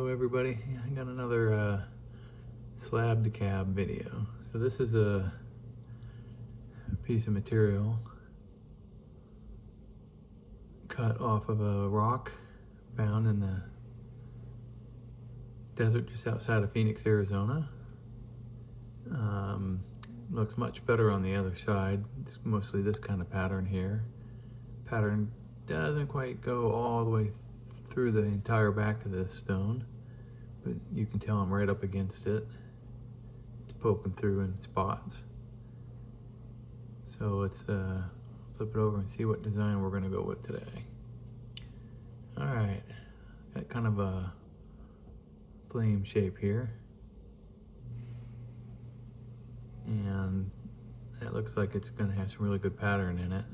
Hello everybody, I got another slab to cab video. So this is a piece of material cut off of a rock found in the desert just outside of Phoenix, Arizona. Looks much better on the other side. It's mostly this kind of pattern here. Pattern doesn't quite go all the way through the entire back of this stone, but you can tell I'm right up against it. It's poking through in spots. So let's flip it over and see what design we're gonna go with today. All right, got kind of a flame shape here. And that looks like it's gonna have some really good pattern in it.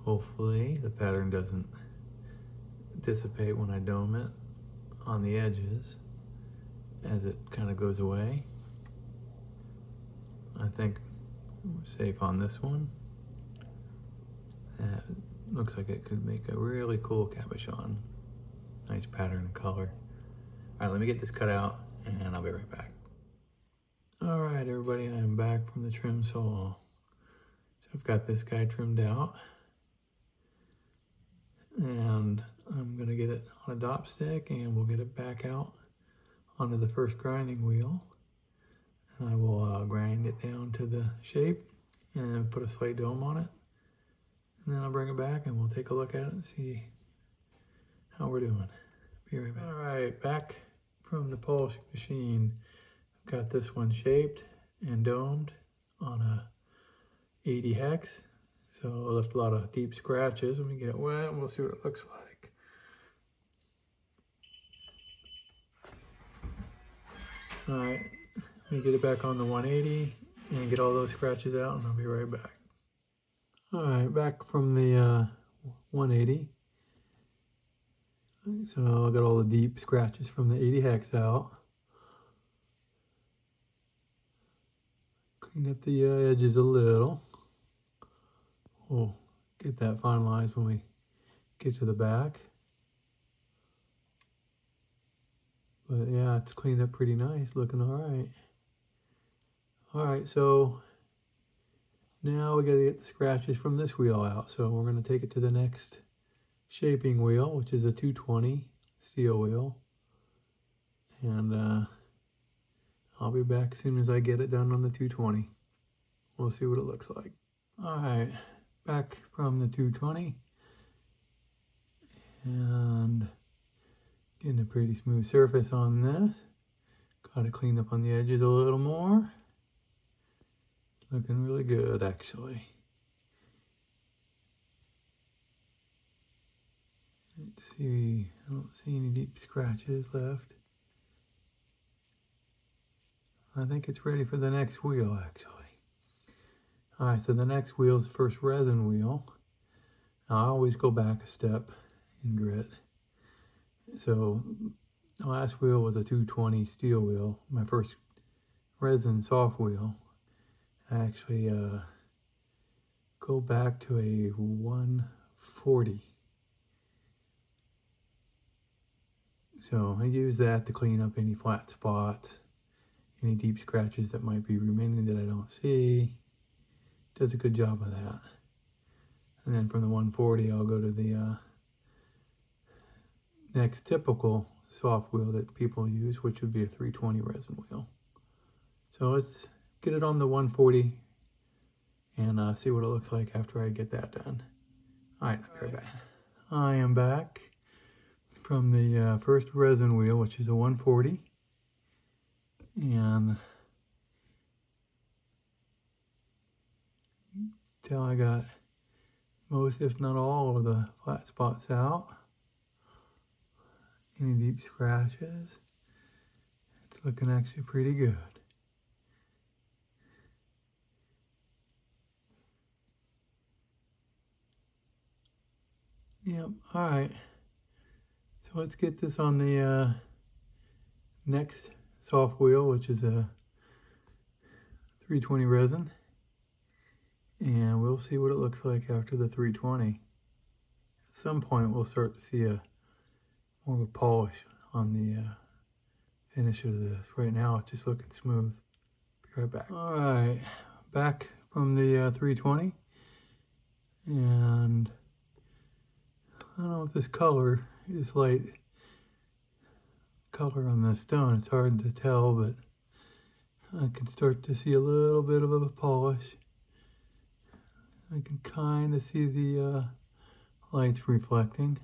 Hopefully the pattern doesn't dissipate when I dome it on the edges as it kind of goes away. I think we're safe on this one. That looks like it could make a really cool cabochon. Nice pattern and color. All right, let me get this cut out and I'll be right back. All right, everybody, I am back from the trim saw. So I've got this guy trimmed out. And I'm gonna get it on a dop stick and we'll get it back out onto the first grinding wheel. And I will grind it down to the shape and put a slate dome on it. And then I'll bring it back and we'll take a look at it and see how we're doing. Be right back. All right, back from the polishing machine. I've got this one shaped and domed on a 80 hex. So I left a lot of deep scratches. When we get it wet, we'll see what it looks like. All right, let me get it back on the 180 and get all those scratches out and I'll be right back. All right, back from the 180. So I got all the deep scratches from the 80 hex out. Clean up the edges a little. We'll get that finalized when we get to the back. But yeah, it's cleaned up pretty nice, looking all right. All right, so now we gotta get the scratches from this wheel out. So we're gonna take it to the next shaping wheel, which is a 220 steel wheel. And I'll be back as soon as I get it done on the 220. We'll see what it looks like. All right. Back from the 220 and getting a pretty smooth surface on this. Got to clean up on the edges a little more. Looking really good, actually. Let's see, I don't see any deep scratches left. I think it's ready for the next wheel, actually. All right, so the next wheel is the first resin wheel. Now, I always go back a step in grit. So the last wheel was a 220 steel wheel. My first resin soft wheel. I actually go back to a 140. So I use that to clean up any flat spots, any deep scratches that might be remaining that I don't see. Does a good job of that. And then from the 140, I'll go to the next typical soft wheel that people use, which would be a 320 resin wheel. So let's get it on the 140 and see what it looks like after I get that done. All right, I'll be right back. I am back from the first resin wheel, which is a 140. And till I got most, if not all, of the flat spots out. Any deep scratches. It's looking actually pretty good. Yep, all right. So let's get this on the next soft wheel, which is a 320 resin. And we'll see what it looks like after the 320. At some point, we'll start to see more of a polish on the finish of this. Right now it's just looking smooth. Be right back. All right, back from the 320, and I don't know if this color is light color on the stone. It's hard to tell, but I can start to see a little bit of a polish. I can kind of see the lights reflecting.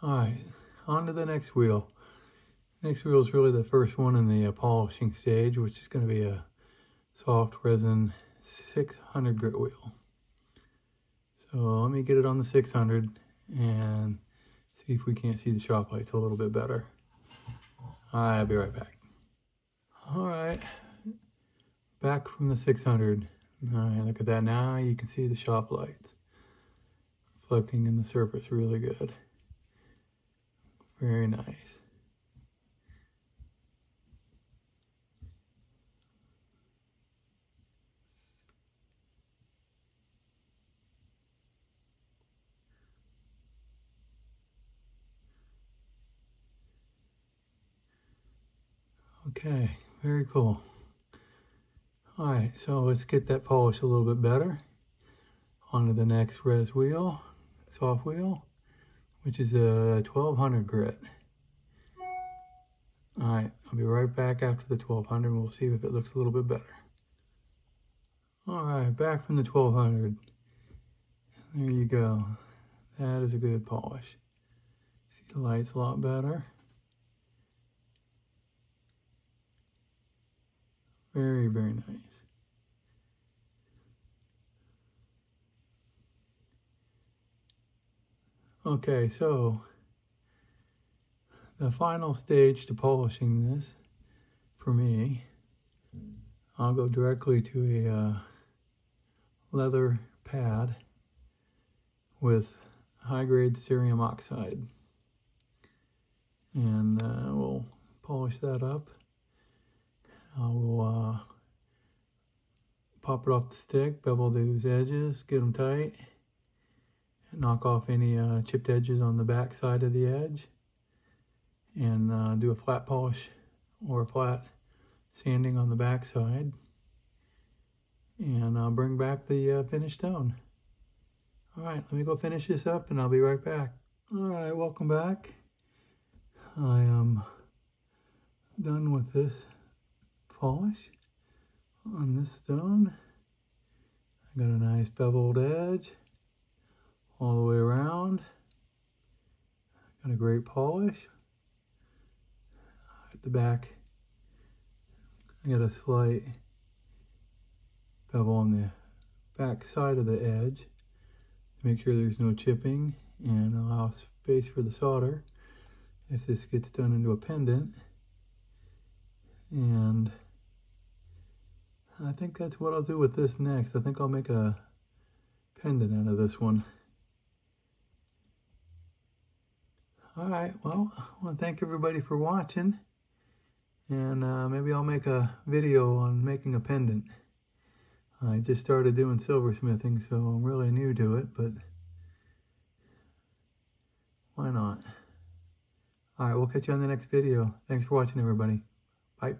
All right, on to the next wheel. Next wheel is really the first one in the polishing stage, which is going to be a soft resin 600 grit wheel. So let me get it on the 600 and see if we can't see the shop lights a little bit better. All right, I'll be right back. All right, back from the 600. All right, look at that. Now you can see the shop lights reflecting in the surface really good. Very nice. Okay, very cool. All right, so let's get that polish a little bit better. On to the next res wheel, soft wheel, which is a 1200 grit. All right, I'll be right back after the 1200 and we'll see if it looks a little bit better. All right, back from the 1200. There you go. That is a good polish. See the lights a lot better. Very, very nice. Okay, so the final stage to polishing this, for me, I'll go directly to a leather pad with high-grade cerium oxide. And we'll polish that up. I will pop it off the stick, bevel those edges, get them tight, and knock off any chipped edges on the back side of the edge, and do a flat polish or a flat sanding on the back side, and I'll bring back the finished stone. All right, let me go finish this up and I'll be right back. All right, welcome back. I am done with this polish on this stone. I got a nice beveled edge all the way around. Got a great polish. At the back, I got a slight bevel on the back side of the edge to make sure there's no chipping and allow space for the solder if this gets done into a pendant. And I think that's what I'll do with this next. I think I'll make a pendant out of this one. All right, well, I want to thank everybody for watching, and maybe I'll make a video on making a pendant. I just started doing silversmithing, so I'm really new to it, but why not? All right, we'll catch you on the next video. Thanks for watching, everybody. Bye.